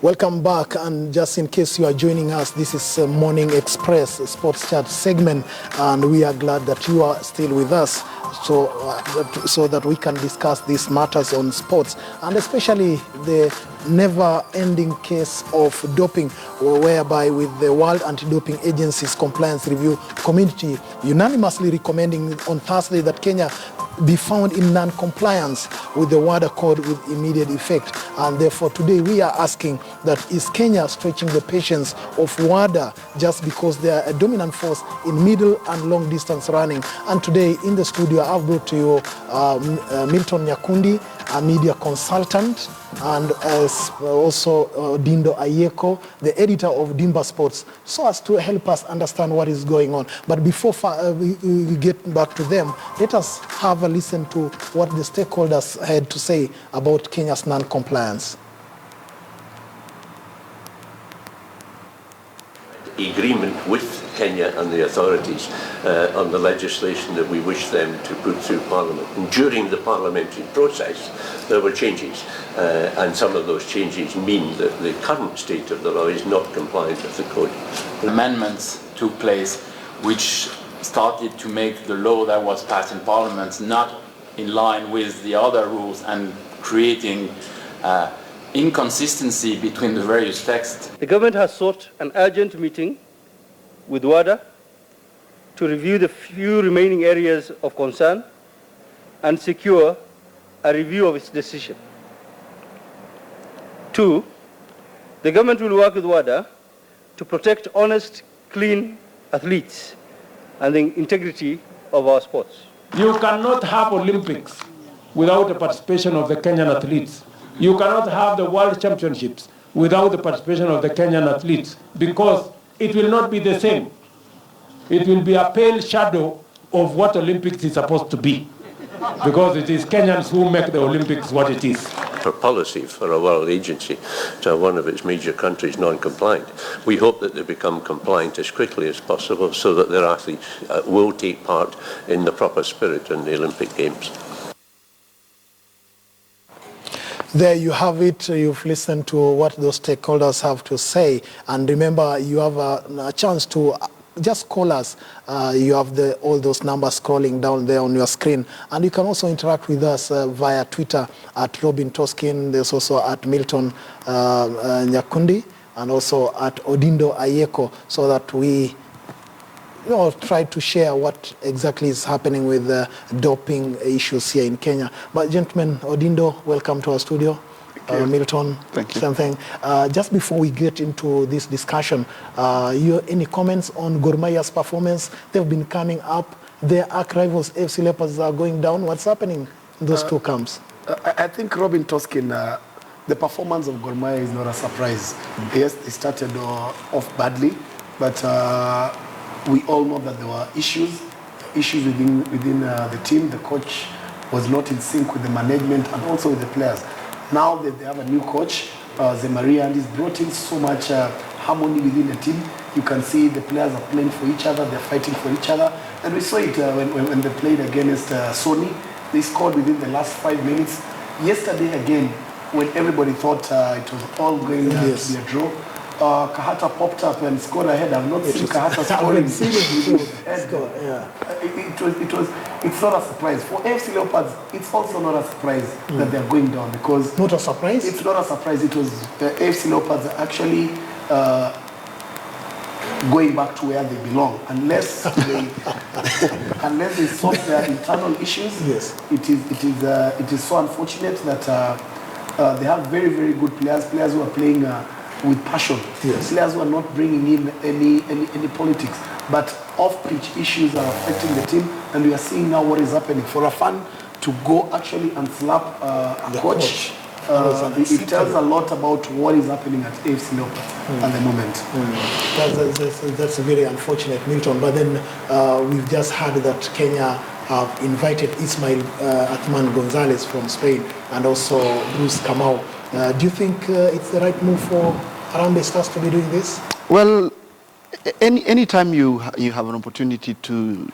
Welcome back, and just in case you are joining us, this is Morning Express Sports Chat segment, and we are glad that you are still with us so that we can discuss these matters on sports, and especially the never-ending case of doping, whereby with the World Anti-Doping Agency's Compliance Review Committee unanimously recommending on Thursday that Kenya be found in non-compliance with the WADA code with immediate effect. And therefore today we are asking that, is Kenya stretching the patience of WADA just because they are a dominant force in middle and long distance running? And today in the studio I've brought to you Milton Nyakundi, a media consultant, and also Dindo Ayeko, the editor of Dimba Sports, so as to help us understand what is going on. But before we get back to them, let us have a listen to what the stakeholders had to say about Kenya's non-compliance. Agreement with Kenya and the authorities on the legislation that we wish them to put through Parliament. And during the parliamentary process, there were changes, and some of those changes mean that the current state of the law is not compliant with the code. Amendments took place which started to make the law that was passed in Parliament not in line with the other rules and creating inconsistency between the various texts. The government has sought an urgent meeting with WADA to review the few remaining areas of concern and secure a review of its decision. 2, the government will work with WADA to protect honest, clean athletes and the integrity of our sports. You cannot have Olympics without the participation of the Kenyan athletes. You cannot have the World Championships without the participation of the Kenyan athletes, because it will not be the same. It will be a pale shadow of what Olympics is supposed to be, because it is Kenyans who make the Olympics what it is. For policy for a world agency to have one of its major countries non-compliant, we hope that they become compliant as quickly as possible so that their athletes will take part in the proper spirit in the Olympic Games. There you have it. You've listened to what those stakeholders have to say. And remember, you have a chance to just call us. You have all those numbers scrolling down there on your screen. And you can also interact with us via Twitter at Robin Toskin. There's also at Milton Nyakundi, and also at Odindo Ayeko, so that we try to share what exactly is happening with the doping issues here in Kenya. But gentlemen, Odindo, welcome to our studio. Milton, thank you. Same thing. Just before we get into this discussion, any comments on Gor Mahia's performance? They've been coming up. Their arch rivals, FC Leopards, are going down. What's happening in those two camps? I think Robin Toskin, the performance of Gor Mahia is not a surprise. Yes, they started off badly, but we all know that there were issues within the team. The coach was not in sync with the management and also with the players. Now that they have a new coach, Zemaria, and he's brought in so much harmony within the team. You can see the players are playing for each other, they're fighting for each other. And we saw it when they played against Sony. They scored within the last 5 minutes. Yesterday again, when everybody thought it was all going to be a draw, Kahata popped up and scored ahead. I've not seen Kahata scoring. It's not a surprise. For AFC Leopards, it's also not a surprise that they're going down, because... Not a surprise? It's not a surprise. It was AFC Leopards actually going back to where they belong. Unless they solve their internal issues, it is so unfortunate that they have very, very good players who are playing with passion. Players who are not bringing in any politics. But off-pitch issues are affecting the team, and we are seeing now what is happening. For a fan to go actually and slap a coach, it tells a lot about what is happening at AFC Leopards at the moment. That's very unfortunate, Milton. But then we've just heard that Kenya have invited Ismail Atman Gonzalez from Spain and also Bruce Kamau. Do you think it's the right move for Harambee Stars to be doing this? Well, Anytime you have an opportunity to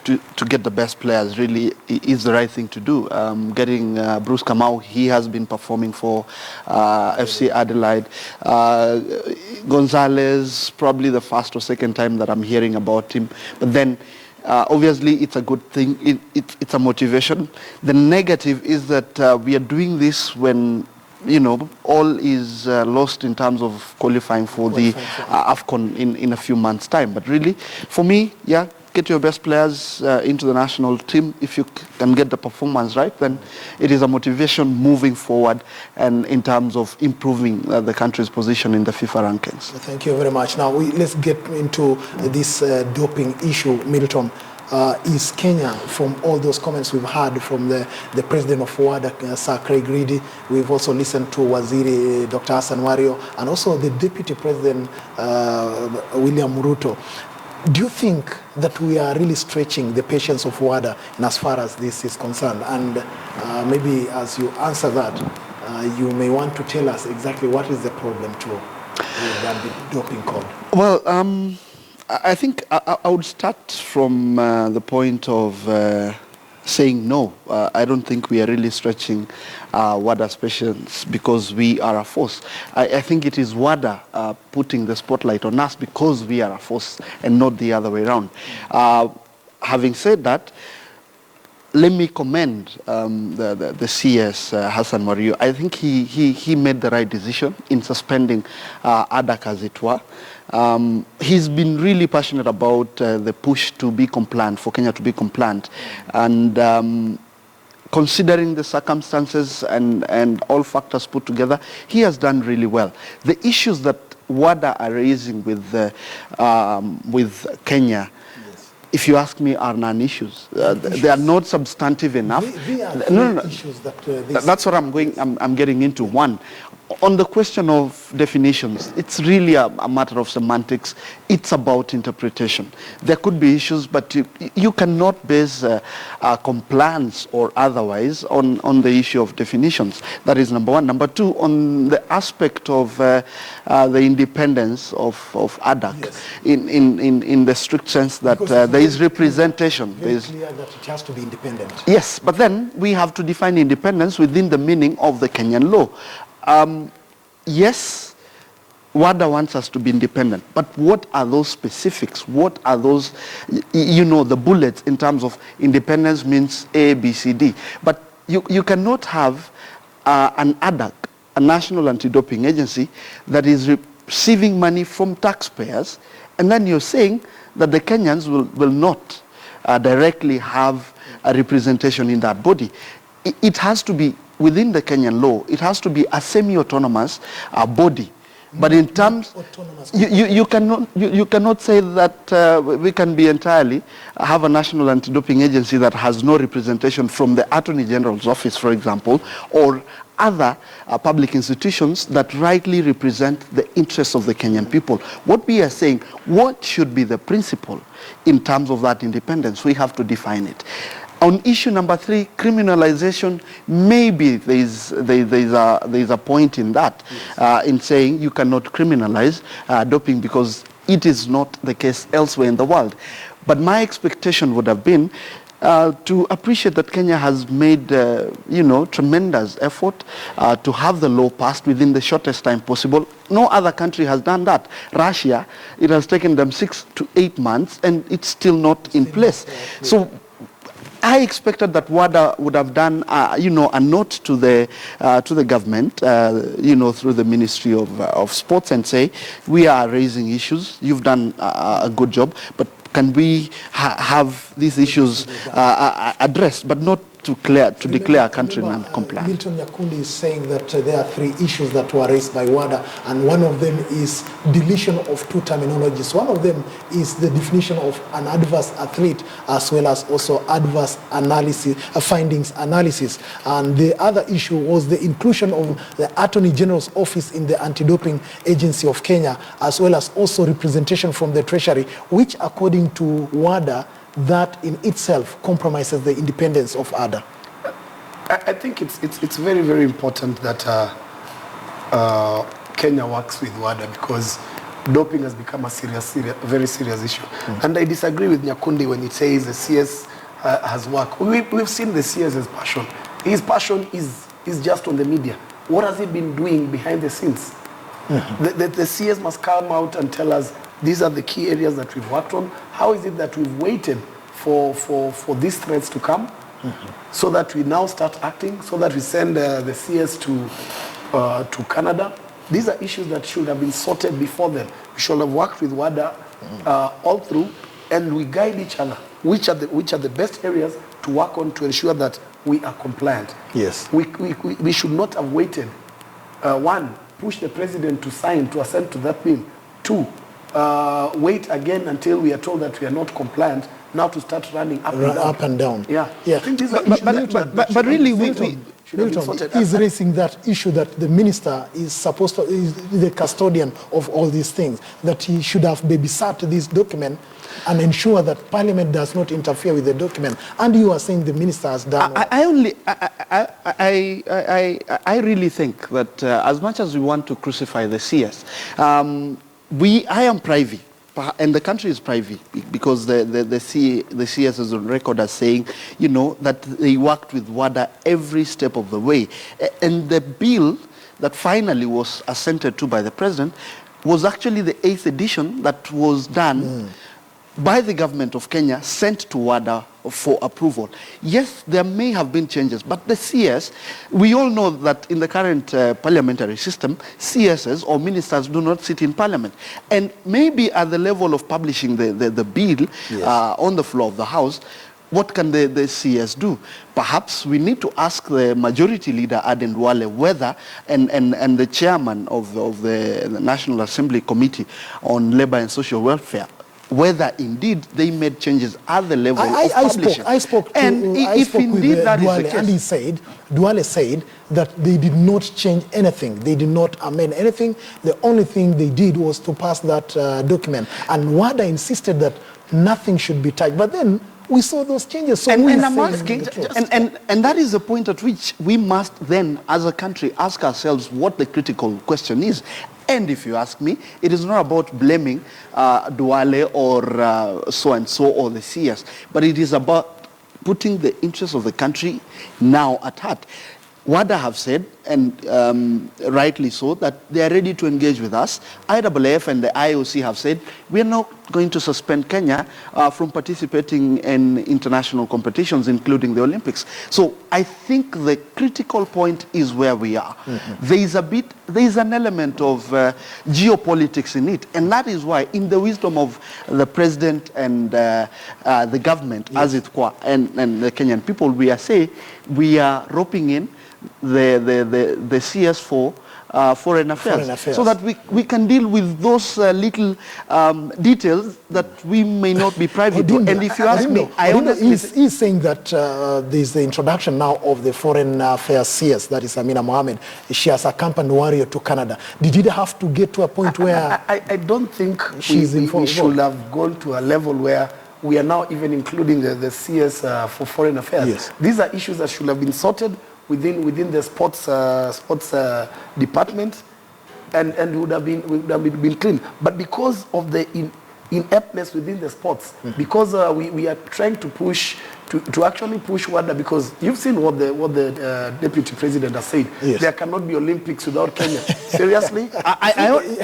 get the best players, really is the right thing to do. Getting Bruce Kamau, he has been performing for FC Adelaide. Gonzalez, probably the first or second time that I'm hearing about him. But then, obviously, it's a good thing. It's a motivation. The negative is that we are doing this when, you know, all is lost in terms of qualifying for the AFCON in a few months' time. But really, for me, yeah, get your best players into the national team. If you can get the performance right, then it is a motivation moving forward and in terms of improving the country's position in the FIFA rankings. Thank you very much. Now, let's get into this doping issue, Milton. Is Kenya, from all those comments we've heard from the president of WADA, Sir Craig Reedy, we've also listened to Waziri Dr. Hassan Wario, and also the deputy president, William Ruto. Do you think that we are really stretching the patience of WADA in as far as this is concerned? And maybe as you answer that, you may want to tell us exactly what is the problem too with that doping code. Well, I think I would start from the point of saying no. I don't think we are really stretching WADA's patience because we are a force. I think it is WADA putting the spotlight on us because we are a force and not the other way around. Having said that, let me commend the CS, Hassan Wario. I think he made the right decision in suspending ADAC, as it were. He's been really passionate about the push to be compliant, for Kenya to be compliant. And considering the circumstances and all factors put together, he has done really well. The issues that WADA are raising with Kenya, if you ask me, are non-issues. They are not substantive enough. No. Issues that, that's what I'm getting into. One, on the question of definitions, it's really a matter of semantics. It's about interpretation. There could be issues, but you cannot base compliance or otherwise on the issue of definitions. That is number one. Number two, on the aspect of the independence of ADAC, yes, in the strict sense that there is representation. Very clear that it has to be independent. Yes, but then we have to define independence within the meaning of the Kenyan law. Yes, WADA wants us to be independent, but what are those specifics? What are those, the bullets in terms of independence means A, B, C, D. But you cannot have an ADAC, a National Anti-Doping Agency, that is receiving money from taxpayers, and then you're saying that the Kenyans will not directly have a representation in that body. It has to be within the Kenyan law. It has to be a semi-autonomous body. But in terms, you cannot say that we can be entirely have a National Anti-Doping Agency that has no representation from the Attorney General's office, for example, or other public institutions that rightly represent the interests of the Kenyan people. What we are saying, what should be the principle in terms of that independence? We have to define it. On issue number 3, criminalization, maybe there is a point in that, in saying you cannot criminalize doping because it is not the case elsewhere in the world. But my expectation would have been to appreciate that Kenya has made, tremendous effort to have the law passed within the shortest time possible. No other country has done that. Russia, it has taken them 6 to 8 months, and it's still not in place. So I expected that WADA would have done, a note to the government, through the Ministry of Sports, and say, we are raising issues. You've done a good job, but can we have these issues addressed, but not to declare a country non-compliant? Milton Yakuli is saying that there are 3 issues that were raised by WADA, and one of them is deletion of 2 terminologies. One of them is the definition of an adverse athlete, as well as also adverse analysis, findings analysis. And the other issue was the inclusion of the Attorney General's office in the Anti-Doping Agency of Kenya, as well as also representation from the Treasury, which according to WADA, that in itself compromises the independence of ADA. I think it's very, very important that Kenya works with WADA, because doping has become a very serious issue. And I disagree with Nyakundi when he says the CS has worked. We've seen the CS's passion. His passion is just on the media. What has he been doing behind the scenes? The CS must come out and tell us these are the key areas that we've worked on. How is it that we've waited for these threats to come so that we now start acting, so that we send the CS to Canada? These are issues that should have been sorted before then. We should have worked with WADA all through, and we guide each other. Which are the best areas to work on to ensure that we are compliant? Yes. We should not have waited. One, push the president to assent to that bill. Two, wait again until we are told that we are not compliant, now to start running up and down. Yeah. Yeah. I think these are but really, Milton is raising that issue that the minister is supposed to, is the custodian of all these things, that he should have babysat this document and ensure that Parliament does not interfere with the document. And you are saying the minister has done. I really think that as much as we want to crucify the CS, I am privy, and the country is privy, because the CS is on record as saying, you know, that they worked with WADA every step of the way. And the bill that finally was assented to by the president was actually the 8th edition that was done by the government of Kenya, sent to WADA for approval. Yes, there may have been changes, but the CS, we all know that in the current parliamentary system, CSs or ministers do not sit in parliament. And maybe at the level of publishing the bill on the floor of the House, what can the CS do? Perhaps we need to ask the majority leader, Aden Duale, whether, and the chairman of the National Assembly Committee on Labor and Social Welfare, whether indeed they made changes at the level of publishing. I spoke with Duale, and Duale said that they did not change anything. They did not amend anything. The only thing they did was to pass that document. And WADA insisted that nothing should be touched. But then we saw those changes. So and I'm asking, and that is the point at which we must then, as a country, ask ourselves what the critical question is. And if you ask me, it is not about blaming Duale or so-and-so or the CS, but it is about putting the interests of the country now at heart. WADA have said, and rightly so, that they are ready to engage with us. IAAF and the IOC have said, we are not going to suspend Kenya from participating in international competitions, including the Olympics. So I think the critical point is where we are. There is an element of geopolitics in it, and that is why, in the wisdom of the president and the government, as it were, and the Kenyan people, we are saying we are roping in the CS for foreign affairs, so that we can deal with those little details that we may not be privy to. And if you ask me, I honestly... He's saying that there's the introduction now of the foreign affairs CS, that is Amina Mohamed. She has accompanied Warrior to Canada. Did it have to get to a point where... I don't think we should have gone to a level where we are now even including the CS for foreign affairs. Yes. These are issues that should have been sorted within the sports department, and would have been clean. But because of the ineptness within the sports, because we are trying to push to actually push WADA, because you've seen what the deputy president has said. Yes. There cannot be Olympics without Kenya. Seriously,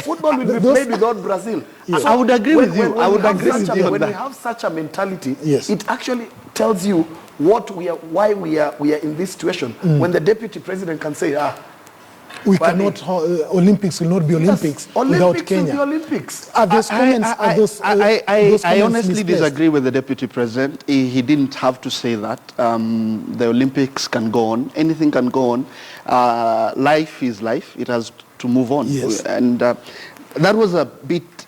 football will be played without Brazil. Yes. So I would agree with you. I would agree with you on when that. we have such a mentality, yes, it actually tells you why we are in this situation. When the deputy president can say, we cannot, Olympics will not be Olympics without Kenya. Will be Olympics. Are those comments, I honestly disagree with the deputy president. He didn't have to say that. The Olympics can go on. Anything can go on. Life is life. It has to move on. Yes. And that was a bit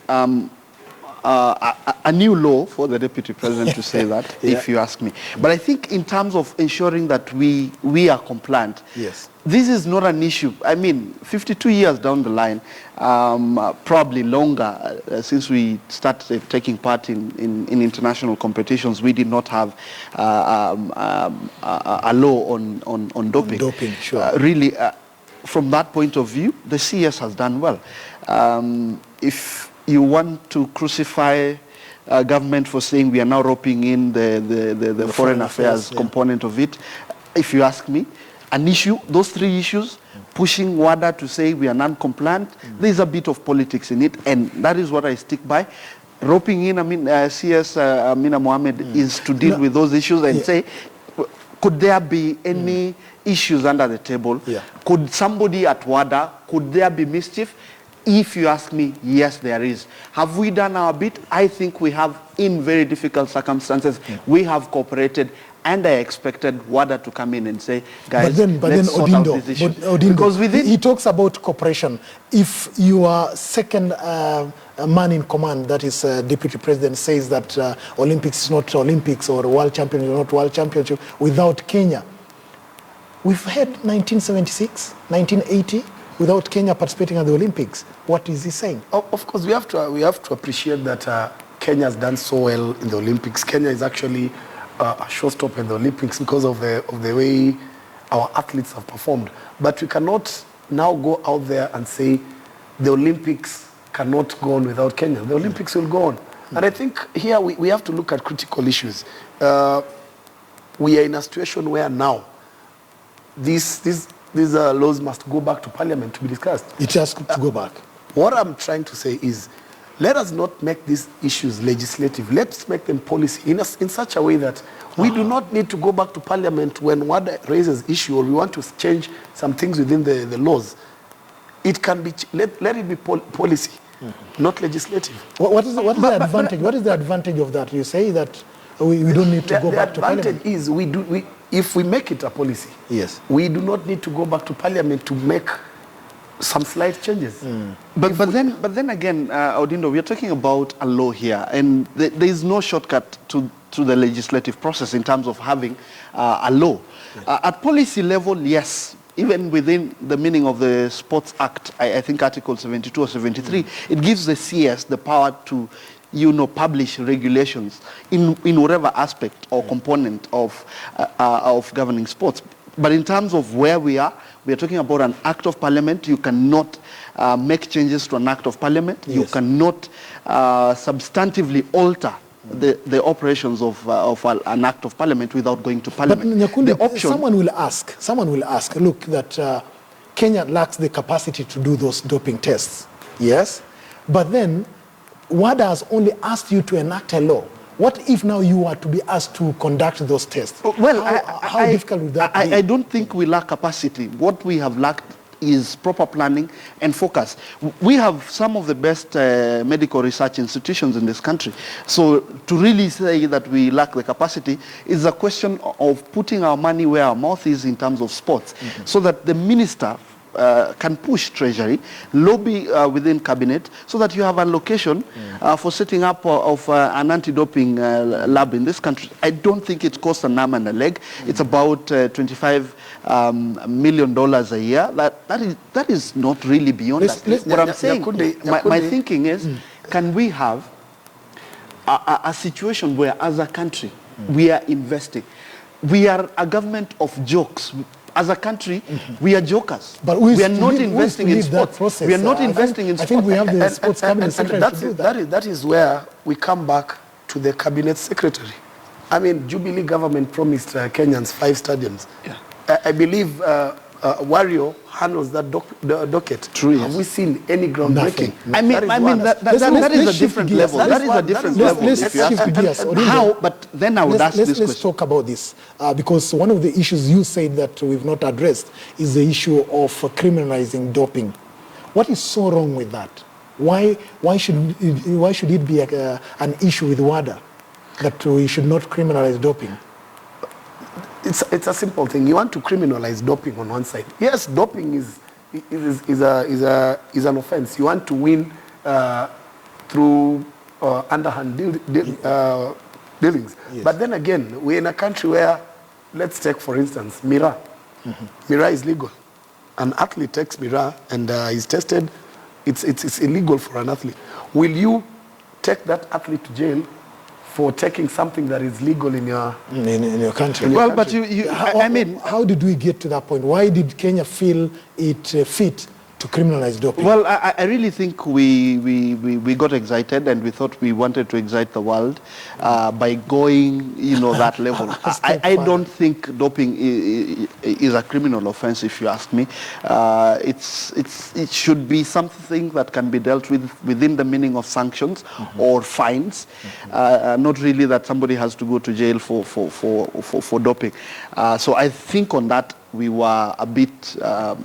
a new law for the deputy president to say that, if you ask me. But I think in terms of ensuring that we are compliant, yes, this is not an issue. I mean, 52 years down the line, probably longer, since we started taking part in international competitions, we did not have a law on doping. Doping, sure. Really, from that point of view, the CS has done well. you want to crucify government for saying we are now roping in the foreign affairs component of it. If you ask me, an issue, those three issues, pushing WADA to say we are non-compliant, there's a bit of politics in it, and that is what I stick by. Roping in, CS Amina Mohammed is to deal with those issues and say, could there be any issues under the table? Could somebody at WADA, could there be mischief? If you ask me, yes, there is. Have we done our bit? I think we have, in very difficult circumstances. We have cooperated, and I expected WADA to come in and say, guys, let's sort out this issue. Because he talks about cooperation. If your second man in command, that is Deputy President, says that Olympics is not Olympics or World Championship is not World Championship without Kenya. We've had 1976, 1980, without Kenya participating at the Olympics. What is he saying? Of course, we have to appreciate that Kenya has done so well in the Olympics. Kenya is actually a showstopper in the Olympics because of the way our athletes have performed. But we cannot now go out there and say the Olympics cannot go on without Kenya. The Olympics will go on. And I think here we have to look at critical issues. We are in a situation where now these laws must go back to Parliament to be discussed. It has to go back. What I'm trying to say is, let us not make these issues legislative. Let's make them policy in such a way that we do not need to go back to Parliament when WADA raises issue or we want to change some things within the laws. It can be, let it be policy, not legislative. What is the advantage? What is the advantage of that? You say that we don't need to go back to Parliament. The advantage is if we make it a policy, we do not need to go back to Parliament to make some slight changes. But then again, Odindo, we are talking about a law here, and there is no shortcut to the legislative process in terms of having a law. At policy level, yes, even within the meaning of the Sports Act, I think Article 72 or 73, it gives the CS the power to publish regulations in whatever aspect or component of governing sports. But in terms of where we are talking about an act of parliament. You cannot make changes to an act of parliament. You cannot substantively alter the operations of an act of parliament without going to parliament. But Nyakundi, someone will ask, look, that Kenya lacks the capacity to do those doping tests. Yes, but then WADA has only asked you to enact a law. What if now you are to be asked to conduct those tests? Well, how difficult would that be? I don't think we lack capacity. What we have lacked is proper planning and focus. We have some of the best medical research institutions in this country. So to really say that we lack the capacity is a question of putting our money where our mouth is in terms of sports, so that the minister can push Treasury, lobby within cabinet, so that you have a location for setting up of an anti-doping lab in this country. I don't think it costs an arm and a leg. It's about $25 million a year. That is not really beyond that. What I'm saying, my thinking is, can we have a situation where, as a country, we are investing? We are a government of jokes. As a country, we are jokers. But we are not investing in sports. We are not investing in sports. I think we have the sports cabinet secretary to do that. That is where we come back to the cabinet secretary. I mean, Jubilee government promised Kenyans 5 stadiums. I believe Wario handles that docket. True, yes. Have we seen any groundbreaking? I mean that is a different level. That is a different level. Let's shift gears. How? But then I would ask this question. Let's talk about this because one of the issues you said that we've not addressed is the issue of criminalizing doping. What is so wrong with that? Why should it be an issue with WADA that we should not criminalize doping? It's a simple thing. You want to criminalize doping on one side. Yes, doping is an offense. You want to win through underhand dealings. Yes. But then again, we're in a country where, let's take for instance, Mira. Mira is legal. An athlete takes Mira and is tested. It's illegal for an athlete. Will you take that athlete to jail for taking something that is legal in your country? Well, but I mean, how did we get to that point? Why did Kenya feel it fit criminalize doping? Well, I really think we got excited and we thought we wanted to excite the world by going, that level. I don't think doping is a criminal offense, if you ask me. It should be something that can be dealt with within the meaning of sanctions or fines. Not really that somebody has to go to jail for doping. So I think on that, we were a bit,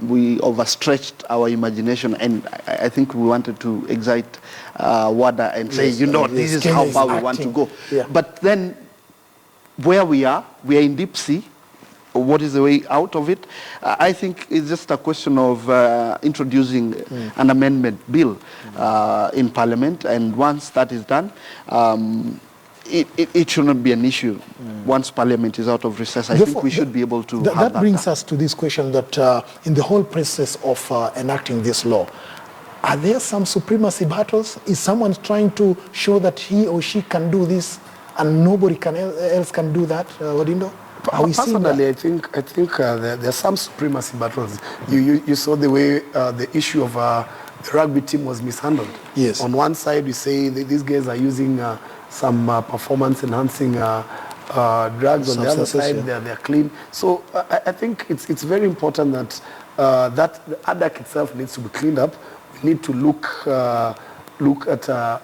we overstretched our imagination, and I think we wanted to excite WADA and say, this is how far we want to go. Yeah. But then, where we are in deep sea. What is the way out of it? I think it's just a question of introducing an amendment bill in Parliament, and once that is done, it should not be an issue. Once Parliament is out of recess, I think we should be able to have that. That brings us to this question that in the whole process of enacting this law, are there some supremacy battles? Is someone trying to show that he or she can do this and nobody else can do that, Wadindo? Personally, I think there are some supremacy battles. You saw the way the issue of the rugby team was mishandled. Yes. On one side, we say these guys are using some performance-enhancing drugs. On the other side, they're clean. So I think it's very important that that the ADAC itself needs to be cleaned up. We need to look at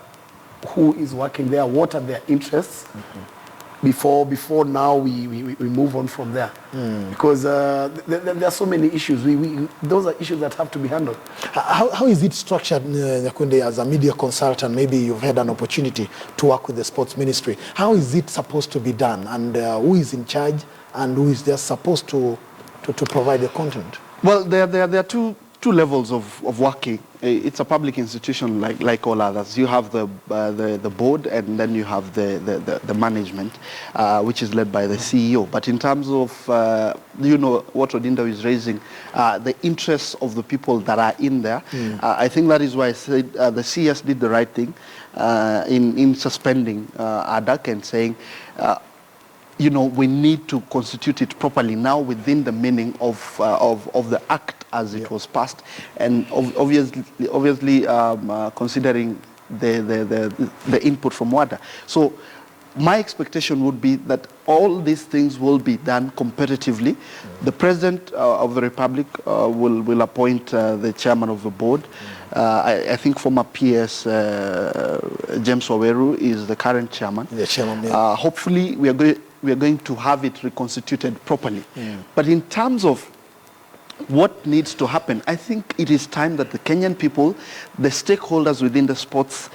who is working there, what are their interests. Before now we move on from there, because there are so many issues. Those are issues that have to be handled. How is it structured, Nyakunde, as a media consultant? Maybe you've had an opportunity to work with the sports ministry. How is it supposed to be done, and who is in charge, and who is just supposed to provide the content? Well, there are two levels of working. It's a public institution like all others. You have the board, and then you have the management, which is led by the CEO. But in terms of what Odindo is raising, the interests of the people that are in there, I think that is why I said the CS did the right thing in suspending ADAC and saying, we need to constitute it properly now within the meaning of the act as it was passed, and obviously considering the input from WADA. So my expectation would be that all these things will be done competitively. The President of the Republic will appoint the chairman of the board. I think former PS James Waweru is the current chairman. The chairman, yeah. Hopefully we are going to have it reconstituted properly. But in terms of what needs to happen, I think it is time that the Kenyan people, the stakeholders within the sports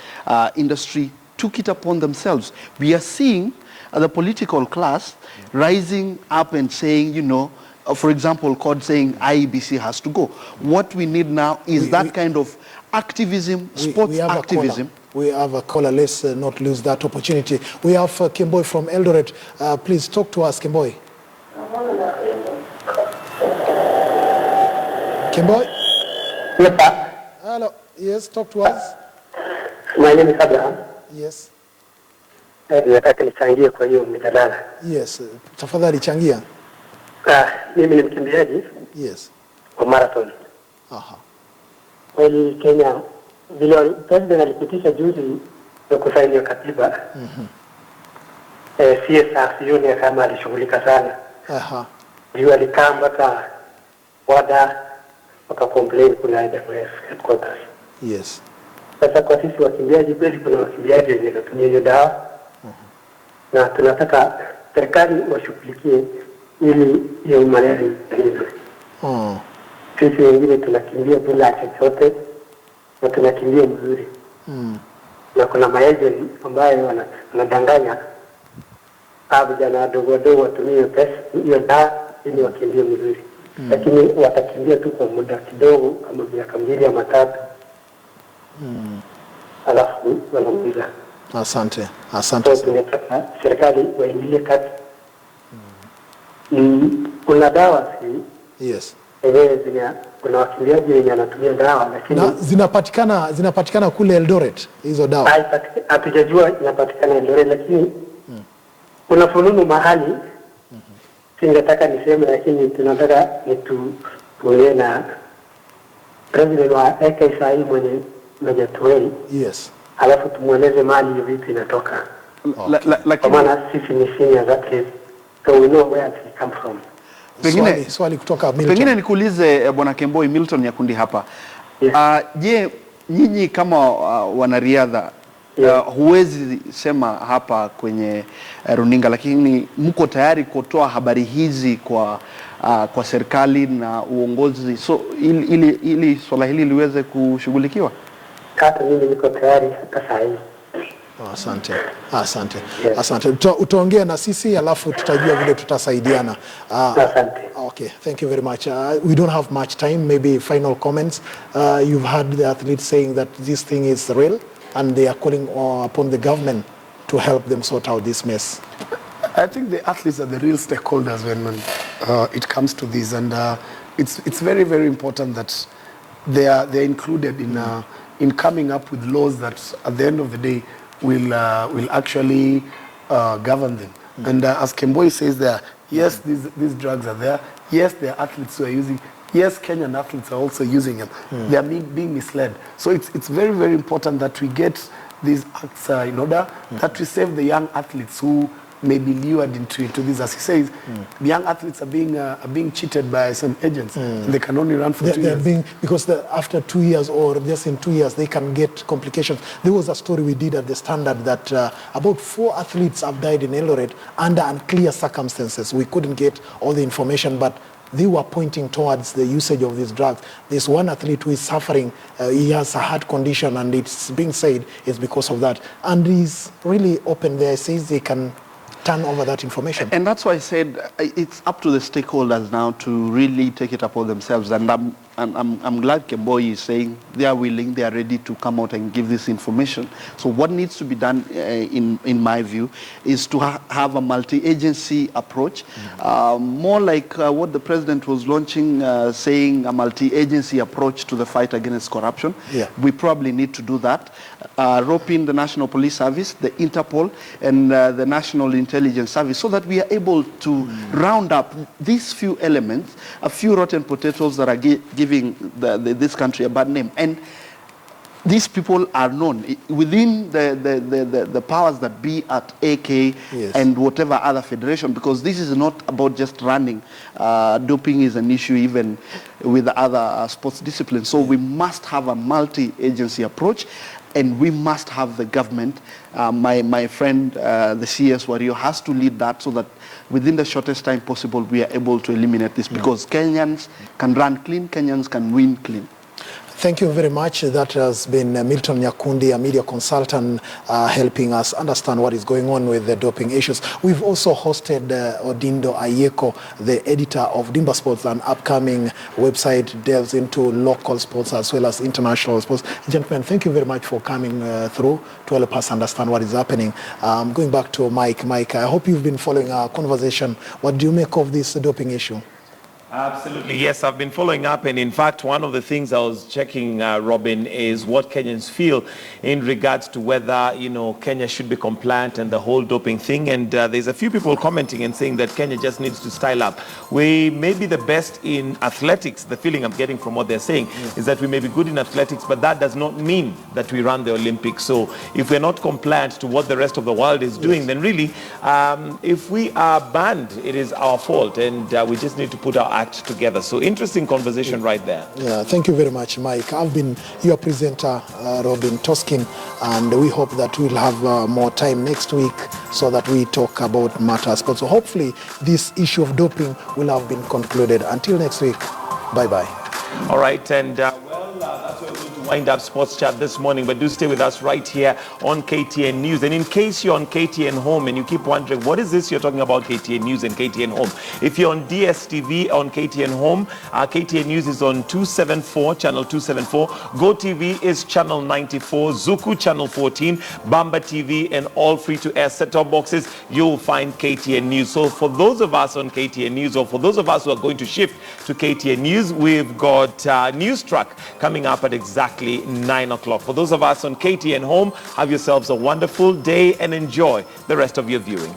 industry, took it upon themselves. We are seeing the political class rising up and saying, for example, COD saying IEBC has to go. What we need now is that kind of activism, sports activism. We have a caller. Let's not lose that opportunity. We have Kimboy from Eldoret. Please talk to us, Kimboy. Kimboy? Yes, sir. Hello. Yes, talk to us. My name is Abraham. Yes. Nataka nichangie kwa hiyo mjadala. Yes, tafadhali changia. Mimi ni mkimbiaji. Yes. Kwa marathon. Aha. Kweli Kenya, vile president alipitisha juzi ya kusaini katiba. CSR sioni kama alishughulika sana. Aha. Ndio alikaa mpaka WADA complain kuna IWF headquarters. Yes. Sasa kwa sisi wakimbiaji, kweli kuna wakimbiaji wenye kutumia hiyo dawa. Na tunataka serikali washughulikie ili hiyo malaria iwe. Sisi wengine tunakimbia bila chochote na tunakimbia mzuri. Na kuna maagent ambayo wanadanganya vijana wadogo watumie pesa hiyo dawa ili wakimbie mzuri. Lakini watakimbia tu kwa muda kidogo kama miaka 2 ama 3. Alafu wanamaliza. Asante. So tunataka serikali waingilie kati. Kuna dawa Yes. Kuna wakimbiaji wenye wanatumia dawa lakini zinapatikana kule Eldoret hizo dawa. Hatujajua inapatikana Eldoret, lakini kuna fununu mahali. Singetaka niseme, lakini tunataka tuone president wa eke sahi mwenye Tuwei. Yes. Alafu tumueleze mali vipi inatoka. Kwa maana sisi ni senior athletes, so we know where it come from. Swali kutoka Milton. Pengine nikuulize Bwana Kemboi, Milton Nyakundi hapa. Je, nyinyi kama wanariadha huwezi sema hapa kwenye runinga, lakini mko tayari kutoa habari hizi kwa serikali na uongozi, so ili swala hili liweze kushughulikiwa? Hata mimi niko tayari hata saa hii. Asante. Utaongea na sisi alafu tutajua vile tutasaidiana. Okay, thank you very much. We don't have much time. Maybe final comments. You've heard the athletes saying that this thing is real and they are calling upon the government to help them sort out this mess. I think the athletes are the real stakeholders when it comes to this, and it's very, very important that they're included in coming up with laws that at the end of the day will actually govern them. And as Kemboi says there, yes, these drugs are there. Yes, there are athletes who are using. Yes, Kenyan athletes are also using them. They are being misled. So it's very, very important that we get these acts in order, that we save the young athletes who may be lured into this. As he says, the young athletes are being cheated by some agents. And they can only run for 2 years. Because after 2 years or just in 2 years, they can get complications. There was a story we did at the Standard that about 4 athletes have died in Eldoret under unclear circumstances. We couldn't get all the information, but they were pointing towards the usage of these drugs. There's one athlete who is suffering. He has a heart condition, and it's being said it's because of that. And he's really open there. He says they can turn over that information. And that's why I said it's up to the stakeholders now to really take it upon themselves. And I'm glad Kemboi is saying they are willing, they are ready to come out and give this information. So what needs to be done, in my view, is to have a multi-agency approach, more like what the president was launching, saying a multi-agency approach to the fight against corruption. Yeah. We probably need to do that. Rope in the National Police Service, the Interpol, and the National Intelligence Service, so that we are able to round up these few elements, a few rotten potatoes that are giving this country a bad name. And these people are known within the powers that be at AK and whatever other federation, because this is not about just running. Doping is an issue even with other sports disciplines. So we must have a multi-agency approach, and we must have the government. My friend, the CS Wario, has to lead that, so that within the shortest time possible, we are able to eliminate this, because Kenyans can run clean, Kenyans can win clean. Thank you very much. That has been Milton Nyakundi, a media consultant, helping us understand what is going on with the doping issues. We've also hosted Odindo Ayeko, the editor of Dimba Sports, an upcoming website delves into local sports as well as international sports. Gentlemen, thank you very much for coming through to help us understand what is happening. Going back to Mike. Mike, I hope you've been following our conversation. What do you make of this doping issue? Absolutely, yes. I've been following up, and in fact, one of the things I was checking, Robin, is what Kenyans feel in regards to whether, Kenya should be compliant and the whole doping thing. And there's a few people commenting and saying that Kenya just needs to style up. We may be the best in athletics. The feeling I'm getting from what they're saying is that we may be good in athletics, but that does not mean that we run the Olympics. So if we're not compliant to what the rest of the world is doing, then really, if we are banned, it is our fault, and we just need to put our act together. So interesting conversation right there. Yeah, thank you very much, Mike. I've been your presenter, Robin Toskin, and we hope that we'll have more time next week so that we talk about matters. But so hopefully this issue of doping will have been concluded. Until next week, bye-bye. All right, and that's where we're going to wind up Sports Chat this morning, but do stay with us right here on KTN News. And in case you're on KTN Home and you keep wondering, what is this you're talking about, KTN News and KTN Home? If you're on DSTV on KTN Home, KTN News is on 274, channel 274. GoTV is channel 94, Zuku channel 14, Bamba TV, and all free-to-air set-top boxes, you'll find KTN News. So for those of us on KTN News, or for those of us who are going to shift to KTN News, we've got News Truck coming up at exactly 9 o'clock. For those of us on KTN Home, have yourselves a wonderful day and enjoy the rest of your viewing.